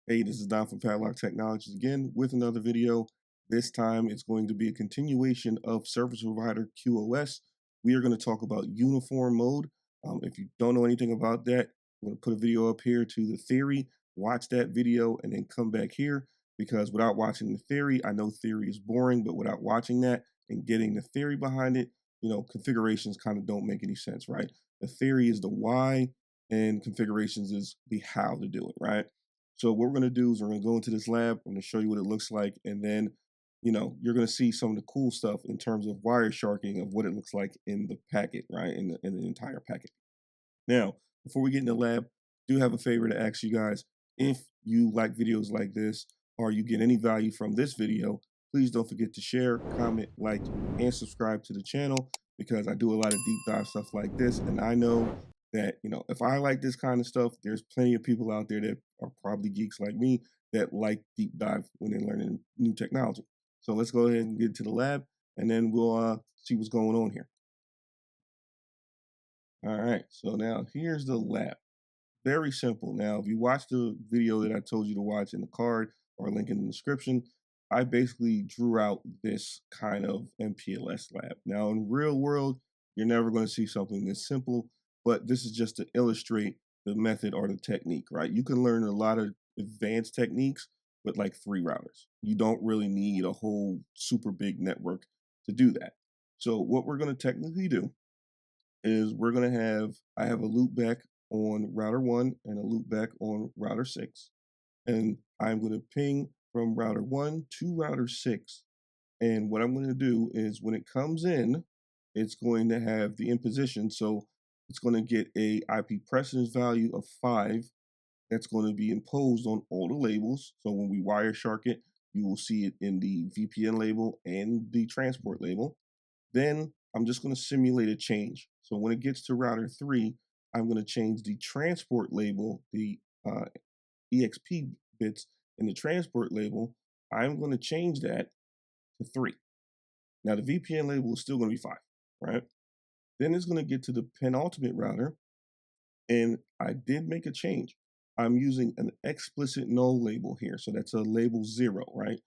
Hey, this is Don from Padlock Technologies again with another video. This time it's going to be a continuation of service provider QoS. We are going to talk about uniform mode. If you don't know anything about that, I'm going to put a video up here to the theory, watch that video, and then come back here because without watching the theory, I know theory is boring, but without watching that and getting the theory behind it, configurations kind of don't make any sense, right? The theory is the why and configurations is the how to do it, right? So what we're going to do is we're going to go into this lab. I'm going to show you what it looks like. And then, you're going to see some of the cool stuff in terms of wire sharking of what it looks like in the packet, right? In the entire packet. Now, before we get in the lab, I do have a favor to ask you guys. If you like videos like this or you get any value from this video, please don't forget to share, comment, like, and subscribe to the channel because I do a lot of deep dive stuff like this. And I know that, if I like this kind of stuff, there's plenty of people out there that are probably geeks like me that like deep dive when they're learning new technology. So let's go ahead and get to the lab and then we'll see what's going on here. All right, so now here's the lab. Very simple. Now, if you watch the video that I told you to watch in the card or link in the description, I basically drew out this kind of MPLS lab. Now, in real world, you're never going to see something this simple, but this is just to illustrate the method or the technique, right? You can learn a lot of advanced techniques with like 3 routers. You don't really need a whole super big network to do that. So what we're going to technically do is I have a loop back on router 1 and a loop back on router 6. And I'm going to ping from router 1 to router 6. And what I'm going to do is when it comes in, it's going to have the imposition. So it's going to get a IP precedence value of 5 that's going to be imposed on all the labels. So when we wire shark it, you will see it in the VPN label and the transport label. Then I'm just going to simulate a change. So when it gets to router 3, I'm going to change the transport label, the EXP bits in the transport label. I'm going to change that to 3. Now the VPN label is still going to be 5, right? Then it's going to get to the penultimate router, and I did make a change. I'm using an explicit null label here. So that's a label 0, right?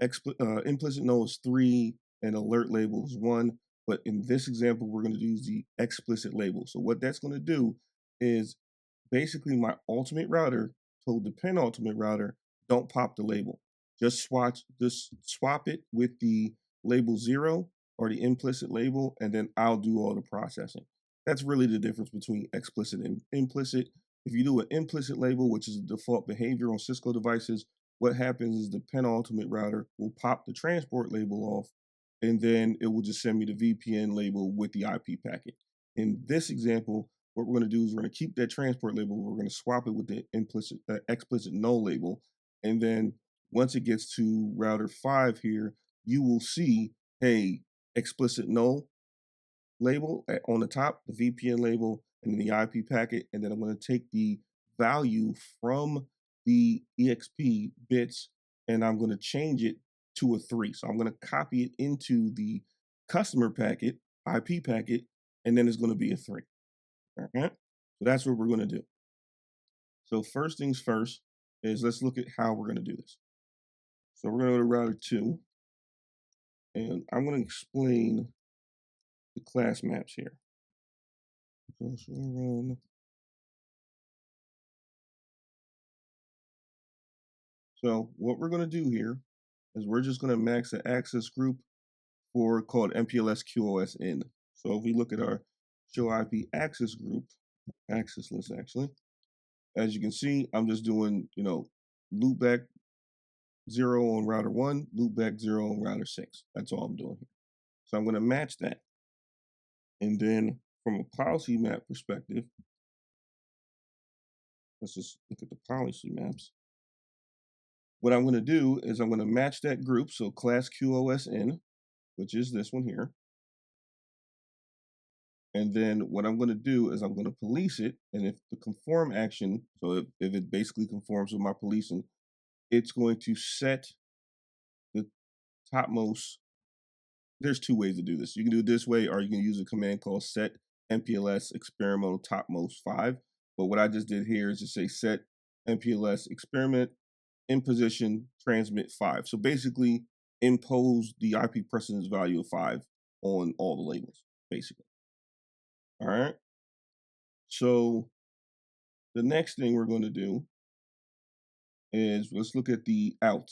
Implicit null is 3 and alert label is 1. But in this example, we're going to use the explicit label. So what that's going to do is basically my ultimate router told the penultimate router, don't pop the label. Just swap it with the label 0 or the implicit label, and then I'll do all the processing. That's really the difference between explicit and implicit. If you do an implicit label, which is a default behavior on Cisco devices, what happens is the penultimate router will pop the transport label off, and then it will just send me the VPN label with the IP packet. In this example, what we're going to do is we're going to keep that transport label. We're going to swap it with the explicit null label. And then once it gets to router 5 here, you will see, hey, explicit null label on the top, the VPN label, and then the IP packet. And then I'm going to take the value from the EXP bits and I'm going to change it to a 3. So I'm going to copy it into the customer packet, IP packet, and then it's going to be a 3. All right. So that's what we're going to do. So first things first is let's look at how we're going to do this. So we're going to go to router 2, and I'm going to explain the class maps here. So run. So what we're going to do here is we're just going to max the access group for called MPLS QoS in. So if we look at our show IP access group, access list actually, as you can see, I'm just doing, loop back 0 on router 1, loop back 0 on router 6. That's all I'm doing here. So I'm going to match that. And then from a policy map perspective, let's just look at the policy maps. What I'm going to do is I'm going to match that group. So class QoS in, which is this one here. And then what I'm going to do is I'm going to police it. And if the conform action, so if it basically conforms with my policing, it's going to set the topmost. There's 2 ways to do this. You can do it this way, or you can use a command called set MPLS experimental topmost 5. But what I just did here is just say set MPLS experiment in position, transmit 5. So basically, impose the IP precedence value of 5 on all the labels, basically. All right. So the next thing we're going to do is let's look at the out.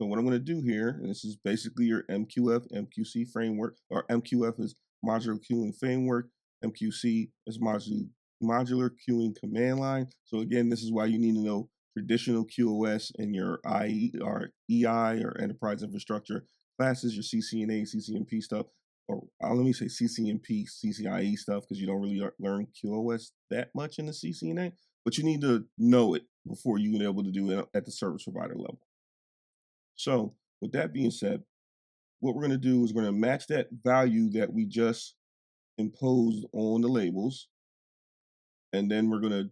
So what I'm going to do here, and this is basically your MQF, MQC framework, or MQF is modular queuing framework, MQC is modular queuing command line. So again, this is why you need to know traditional QoS in your IE or EI or enterprise infrastructure classes, your CCNA, CCNP stuff, or let me say CCNP, CCIE stuff, because you don't really learn QoS that much in the CCNA, but you need to know it before you can be able to do it at the service provider level. So with that being said, what we're going to do is we're going to match that value that we just imposed on the labels, and then we're going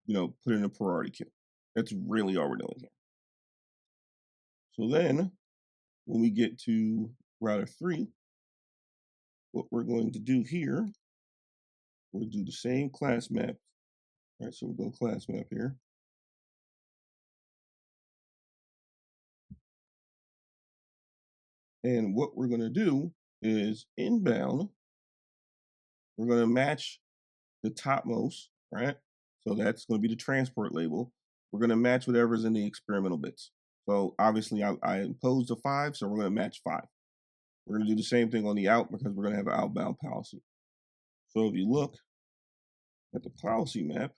to, put in a priority queue. That's really all we're doing here. So then when we get to router 3, what we're going to do here, we'll do the same class map. All right, so we'll go class map here. And what we're going to do is inbound, we're going to match the topmost, right? So that's going to be the transport label. We're going to match whatever's in the experimental bits. So obviously I imposed a 5, so we're going to match 5. We're going to do the same thing on the out because we're going to have an outbound policy. So if you look at the policy map,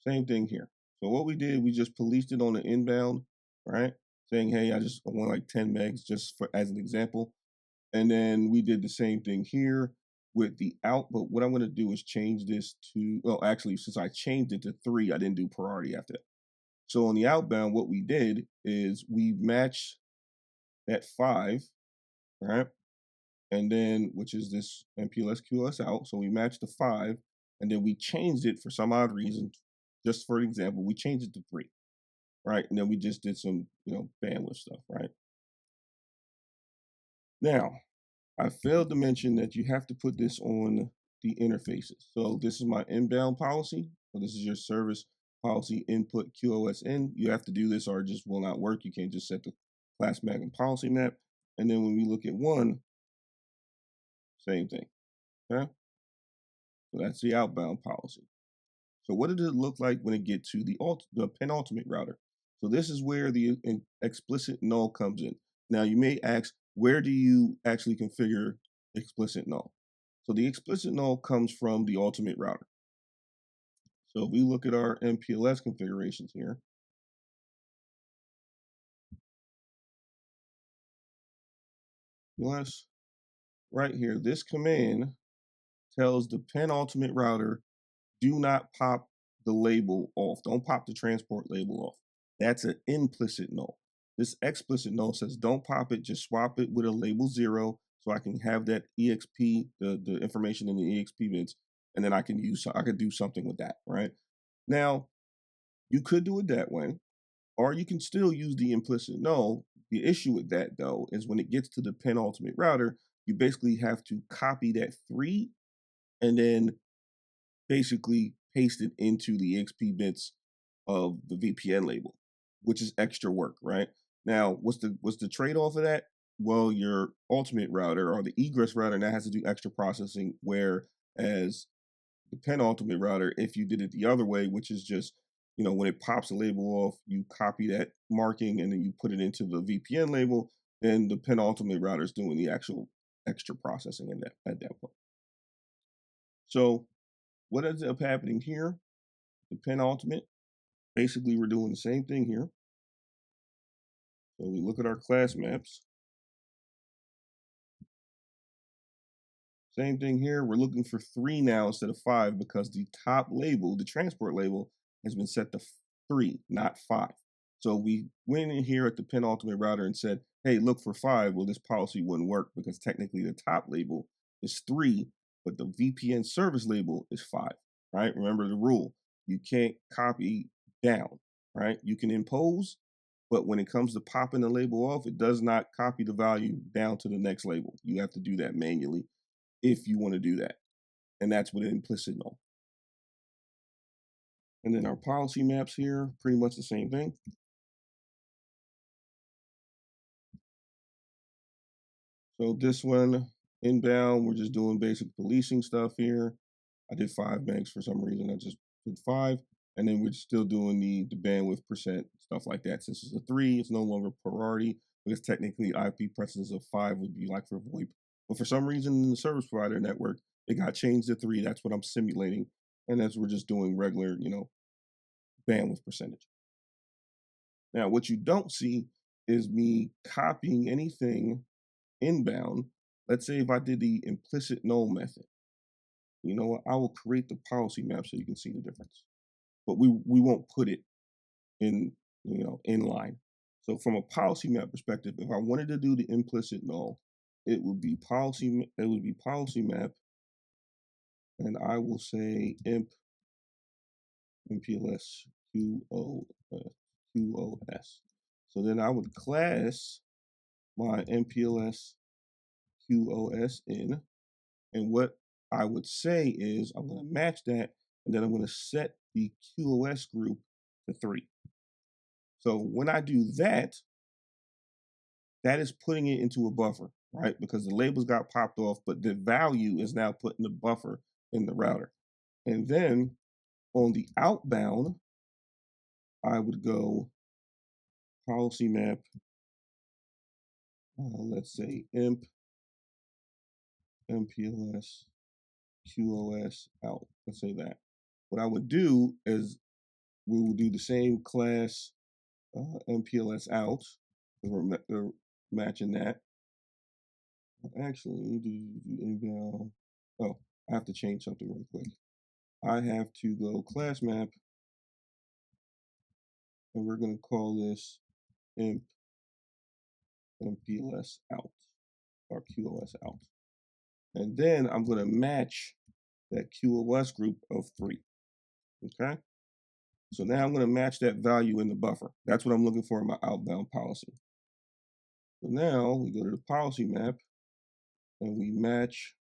same thing here. So what we did, we just policed it on the inbound, right? Saying, hey, I want like 10 megs just for as an example. And then we did the same thing here with the out, but what I'm going to do is change this to, well, actually, since I changed it to 3, I didn't do priority after that. So on the outbound, what we did is we matched that 5, right? And then, which is this MPLS QoS out. So we matched the 5, and then we changed it for some odd reason. Just for example, we changed it to 3, right? And then we just did some, bandwidth stuff, right? Now, I failed to mention that you have to put this on the interfaces. So this is my inbound policy. So this is your service policy input QoS in. You have to do this or it just will not work. You can't just set the class map and policy map. And then when we look at 1, same thing. Okay. So that's the outbound policy. So what did it look like when it get to the penultimate router? So this is where the explicit null comes in. Now you may ask, where do you actually configure explicit null? So the explicit null comes from the ultimate router. So if we look at our MPLS configurations here, right here, this command tells the penultimate router, do not pop the label off. Don't pop the transport label off. That's an implicit null. This explicit null says don't pop it, just swap it with a label 0 so I can have that EXP, the information in the EXP bits, and then I could do something with that, right? Now, you could do it that way, or you can still use the implicit null. The issue with that though is when it gets to the penultimate router, you basically have to copy that 3 and then basically paste it into the EXP bits of the VPN label, which is extra work, right? Now, what's the trade-off of that? Well, your ultimate router or the egress router now has to do extra processing, whereas the penultimate router, if you did it the other way, which is just, when it pops a label off, you copy that marking and then you put it into the VPN label, then the penultimate router is doing the actual extra processing at that point. So what ends up happening here, the penultimate, basically we're doing the same thing here. So we look at our class maps. Same thing here. We're looking for 3 now instead of 5 because the top label, the transport label, has been set to 3, not 5. So we went in here at the penultimate router and said, hey, look for 5. Well, this policy wouldn't work because technically the top label is 3, but the VPN service label is 5, right? Remember the rule. You can't copy down, right? You can impose, but when it comes to popping the label off, it does not copy the value down to the next label. You have to do that manually if you want to do that. And that's with an implicit null. And then our policy maps here, pretty much the same thing. So this one, inbound, we're just doing basic policing stuff here. I did 5 megs for some reason. I just did 5. And then we're still doing the bandwidth percent, stuff like that. Since it's a 3, it's no longer priority because technically IP precedence of 5 would be like for VoIP. But for some reason in the service provider network, it got changed to 3. That's what I'm simulating. And that's we're just doing regular, bandwidth percentage. Now, what you don't see is me copying anything inbound. Let's say if I did the implicit null method, you know what? I will create the policy map so you can see the difference. But we won't put it in, in line. So from a policy map perspective, if I wanted to do the implicit null, it would be policy map, and I will say MPLS QoS. So then I would class my MPLS QoS in, and what I would say is I'm going to match that, and then I'm going to set the QoS group to 3. So when I do that, that is putting it into a buffer, right? Because the labels got popped off, but the value is now put in the buffer in the router. And then on the outbound, I would go policy map, let's say MPLS QoS out. Let's say that. What I would do is we will do the same class MPLS out, because we're matching that. Actually, do inbound. Oh, I have to change something real quick. I have to go class map, and we're going to call this MPLS out, or QoS out. And then I'm going to match that QoS group of 3. Okay? So now I'm going to match that value in the buffer. That's what I'm looking for in my outbound policy. So now we go to the policy map, and we match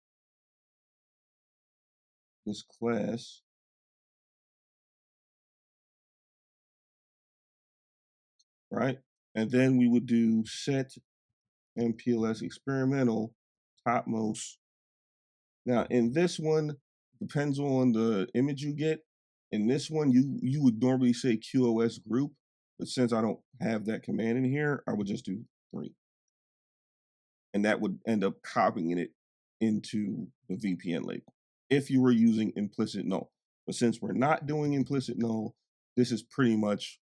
this class, right? And then we would do set MPLS experimental topmost. Now in this one, depends on the image you get. In this one, you would normally say QoS group, but since I don't have that command in here, I would just do 3. And that would end up copying it into the VPN label if you were using implicit null. But since we're not doing implicit null, this is pretty much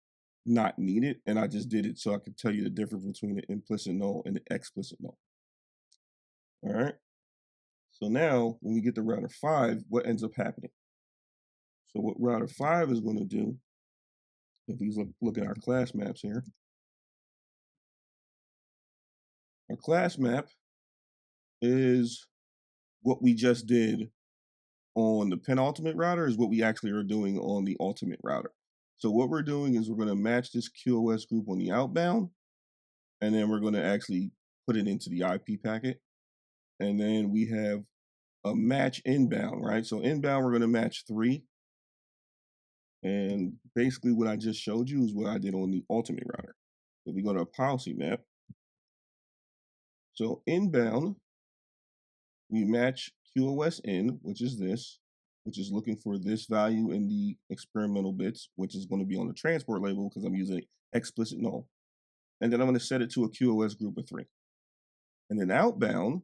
not needed. And I just did it so I could tell you the difference between the implicit null and the explicit null. All right. So now when we get to router 5, what ends up happening? So what router 5 is going to do, if we look at our class maps here, our class map is what we just did on the penultimate router is what we actually are doing on the ultimate router. So what we're doing is we're going to match this QoS group on the outbound, and then we're going to actually put it into the IP packet. And then we have a match inbound, right? So inbound, we're going to match 3. And basically what I just showed you is what I did on the ultimate router. If we go to a policy map, so inbound, we match QoS in, which is this, which is looking for this value in the experimental bits, which is going to be on the transport label because I'm using explicit null. And then I'm going to set it to a QoS group of 3. And then outbound,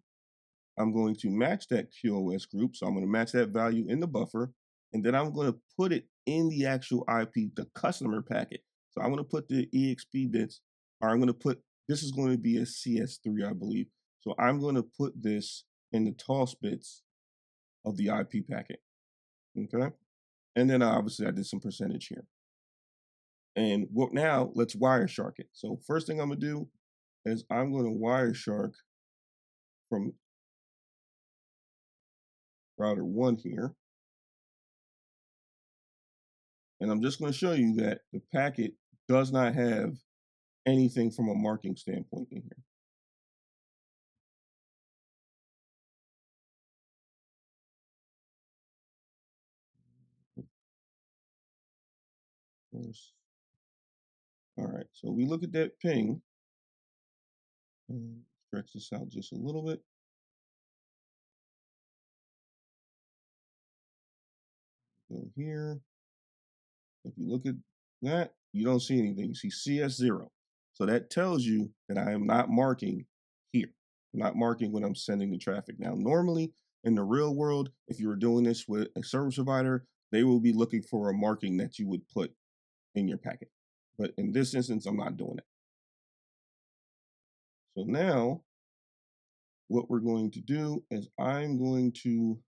I'm going to match that QoS group. So I'm going to match that value in the buffer. And then I'm going to put it in the actual IP, the customer packet. So I'm going to put the EXP bits, or I'm going to put, this is going to be a CS3, I believe. So I'm going to put this in the toss bits of the IP packet. Okay. And then obviously I did some percentage here. And what now, let's Wireshark it. So first thing I'm going to do is I'm going to Wireshark from router 1 here. And I'm just going to show you that the packet does not have anything from a marking standpoint in here. All right, so we look at that ping and stretch this out just a little bit. Go here. If you look at that, you don't see anything. You see CS0. So that tells you that I am not marking here. I'm not marking when I'm sending the traffic. Now, normally in the real world, if you were doing this with a service provider, they will be looking for a marking that you would put in your packet. But in this instance, I'm not doing it. So now what we're going to do is I'm going to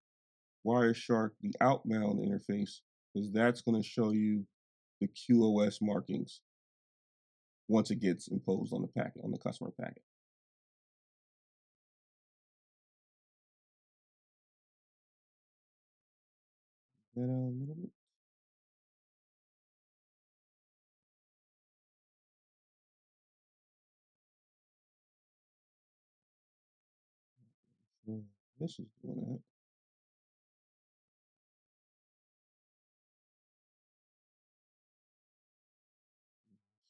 Wireshark the outbound interface because that's going to show you the QoS markings once it gets imposed on the packet, on the customer packet. That out a little bit. This is doing that.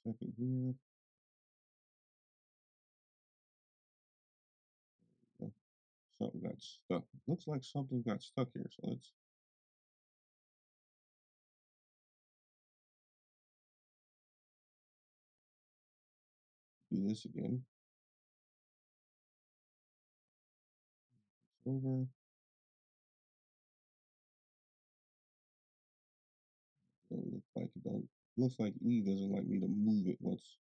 Second here. Yeah, something got stuck. Looks like something got stuck here. So let's do this again. It's over. Looks like E doesn't like me to move it once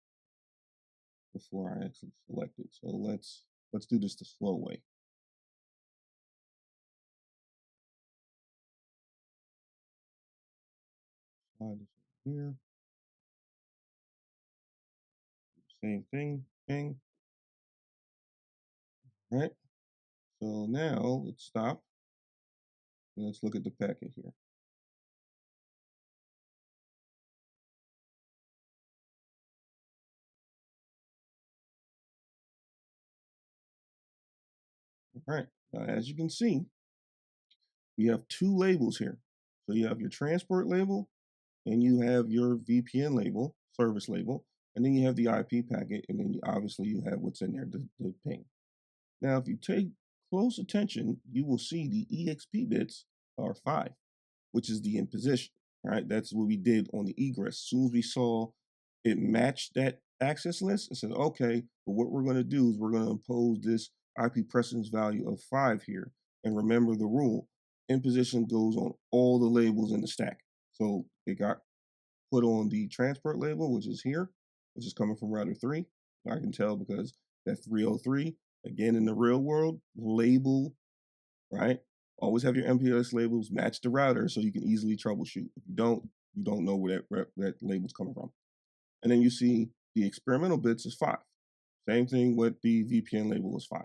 before I actually select it. So let's do this the slow way. Slide this over here. Same thing. Bang. All right. So now let's stop. And let's look at the packet here. All right. Now, as you can see, we have two labels here. So you have your transport label and you have your VPN label, service label, and then you have the IP packet, and then obviously you have what's in there, the ping. Now, if you take close attention, you will see the EXP bits are 5, which is the in position. All right, that's what we did on the egress. As soon as we saw it matched that access list, it said, okay, but what we're going to do is we're going to impose this IP precedence value of 5 here. And remember the rule, in position goes on all the labels in the stack. So it got put on the transport label, which is here, which is coming from router 3. I can tell because that 303, again, in the real world, label, right? Always have your MPLS labels match the router so you can easily troubleshoot. If you don't know where that label's coming from. And then you see the experimental bits is 5. Same thing with the VPN label is 5.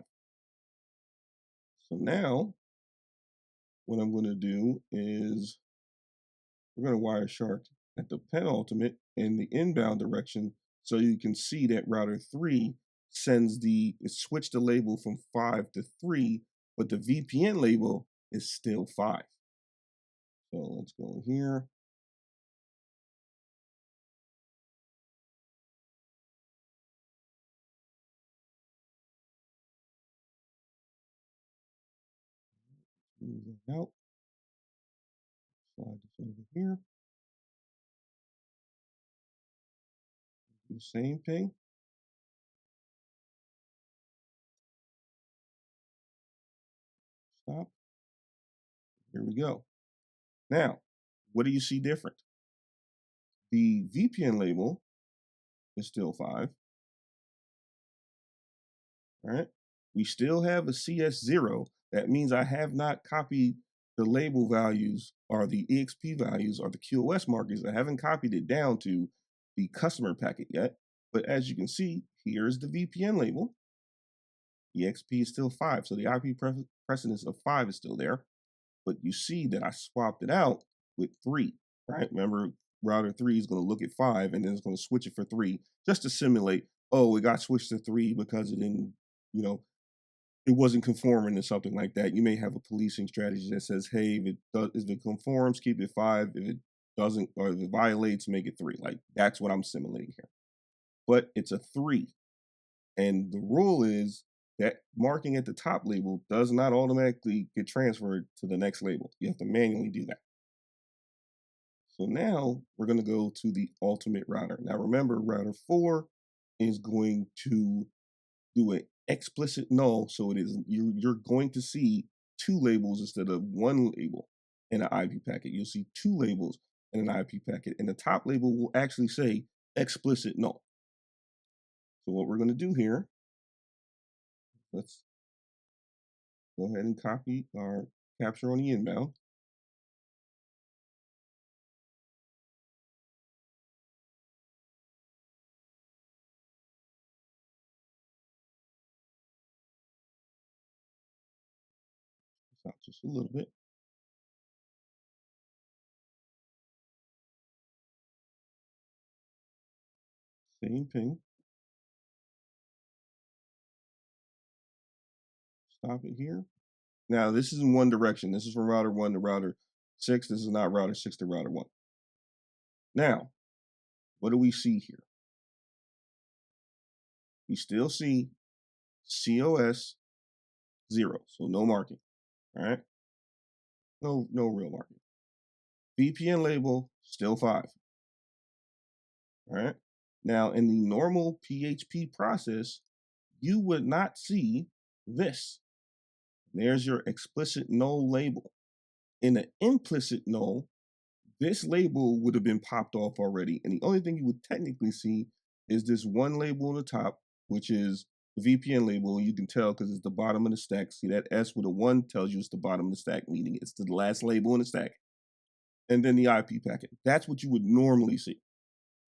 So now what I'm going to do is we're going to Wireshark at the penultimate in the inbound direction so you can see that router 3 it switched the label from 5 to 3, but the VPN label is still 5. So let's go here. Move that out. Slide this over here. Do the same thing. Stop. Here we go. Now, what do you see different? The VPN label is still 5. All right. We still have a CS0. That means I have not copied the label values or the EXP values or the QoS markers. I haven't copied it down to the customer packet yet. But as you can see, here's the VPN label. EXP is still 5. So the IP precedence of 5 is still there. But you see that I swapped it out with 3, right? Remember, router 3 is going to look at 5 and then it's going to switch it for 3 just to simulate, oh, it got switched to 3 because it didn't, it wasn't conforming to something like that. You may have a policing strategy that says, hey, if it conforms, keep it 5. If it doesn't, or if it violates, make it 3. Like that's what I'm simulating here. But it's a 3. And the rule is that marking at the top label does not automatically get transferred to the next label. You have to manually do that. So now we're going to go to the ultimate router. Now remember, router 4 is going to do an explicit null. So it is you're going to see 2 labels instead of 1 label in an IP packet. You'll see 2 labels in an IP packet, and the top label will actually say explicit null. So what we're going to do here, let's go ahead and copy our capture on the inbound. Out just a little bit. Same ping. Stop it here. Now this is in one direction. This is from router 1 to router 6. This is not router 6 to router 1. Now, what do we see here? We still see QoS 0, so no marking. All right, no real marking. VPN label still 5. All right. Now in the normal PHP process, you would not see this. There's your explicit null label. In the implicit null, this label would have been popped off already. And the only thing you would technically see is this one label on the top, which is the VPN label. You can tell because it's the bottom of the stack. See that S with a 1 tells you it's the bottom of the stack, meaning it's the last label in the stack. And then the IP packet. That's what you would normally see.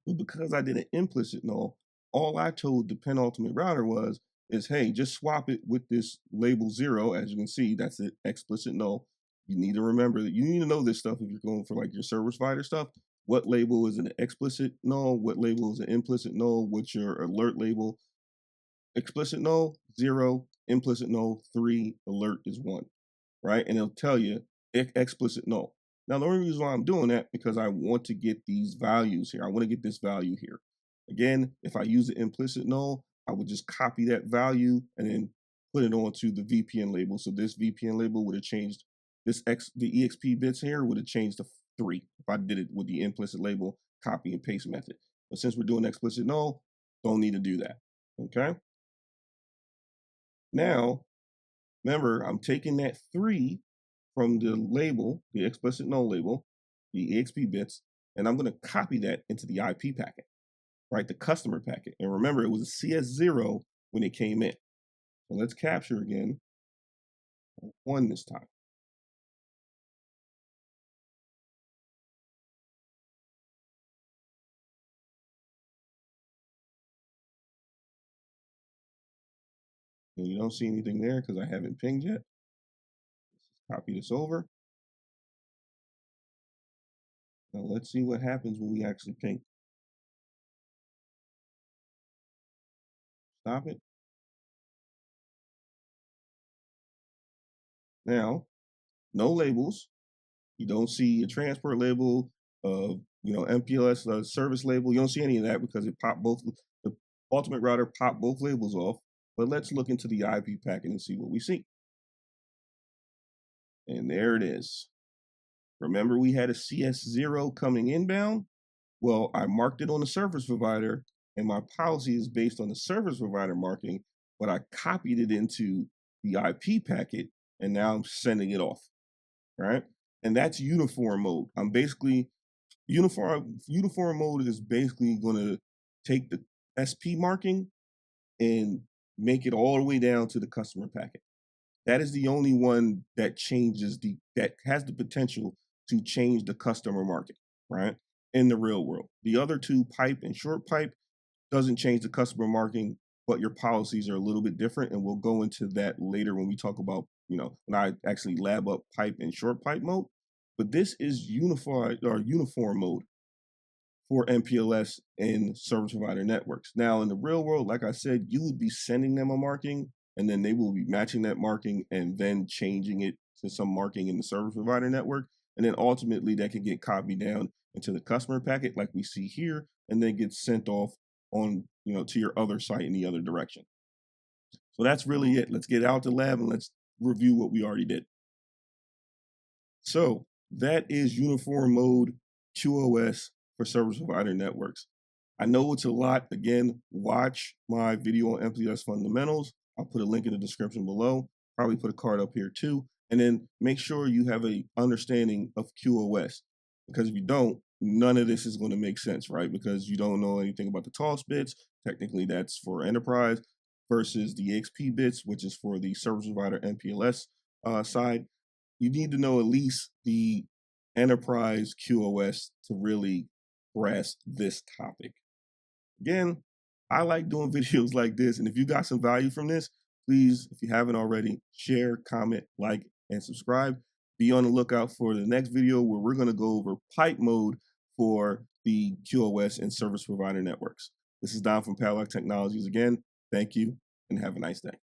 But because I did an implicit null, all I told the penultimate router is, hey, just swap it with this label 0. As you can see, that's an explicit null. You need to remember that you need to know this stuff if you're going for like your service provider stuff. What label is an explicit null? What label is an implicit null? What's your alert label? Explicit null, 0. Implicit null, 3. Alert is 1. Right? And it'll tell you explicit null. Now, the only reason why I'm doing that because I want to get these values here. I want to get this value here. Again, if I use the implicit null, I would just copy that value and then put it onto the VPN label. So this VPN label would have changed the EXP bits here would have changed to 3 if I did it with the implicit label copy and paste method. But since we're doing explicit null, don't need to do that. Okay. Now, remember, I'm taking that 3 from the label, the explicit null label, the EXP bits, and I'm going to copy that into the IP packet, right? The customer packet. And remember, it was a CS0 when it came in. So let's capture again, 1 this time. And you don't see anything there because I haven't pinged yet. Let's copy this over. Now let's see what happens when we actually ping. Stop it. Now, no labels. You don't see a transport label, MPLS service label. You don't see any of that because it popped both. The ultimate router popped both labels off. But let's look into the IP packet and see what we see. And there it is. Remember, we had a CS0 coming inbound. Well, I marked it on the service provider, and my policy is based on the service provider marking, but I copied it into the IP packet, and now I'm sending it off, right? And that's uniform mode. I'm basically uniform mode is basically going to take the SP marking and make it all the way down to the customer packet. That is the only one that that has the potential to change the customer market, right? In the real world. The other two, pipe and short pipe, doesn't change the customer marking, but your policies are a little bit different. And we'll go into that later when we talk about, when I actually lab up pipe and short pipe mode. But this is unified or uniform mode for MPLS and service provider networks. Now, in the real world, like I said, you would be sending them a marking, and then they will be matching that marking and then changing it to some marking in the service provider network. And then ultimately that can get copied down into the customer packet like we see here, and then get sent off on, to your other site in the other direction. So that's really it. Let's get out the lab and let's review what we already did. So that is uniform mode QoS for service provider networks. I know it's a lot. Again, watch my video on MPLS fundamentals. I'll put a link in the description below. Probably put a card up here too. And then make sure you have a understanding of QoS, because if you don't, none of this is going to make sense, right? Because you don't know anything about the TOS bits. Technically, that's for enterprise versus the XP bits, which is for the service provider MPLS side. You need to know at least the enterprise QoS to really grasp this topic. Again, I like doing videos like this, and if you got some value from this, please, if you haven't already, share, comment, like, and subscribe. Be on the lookout for the next video where we're going to go over pipe mode for the QoS and service provider networks. This is Don from Padlock Technologies again. Thank you, and have a nice day.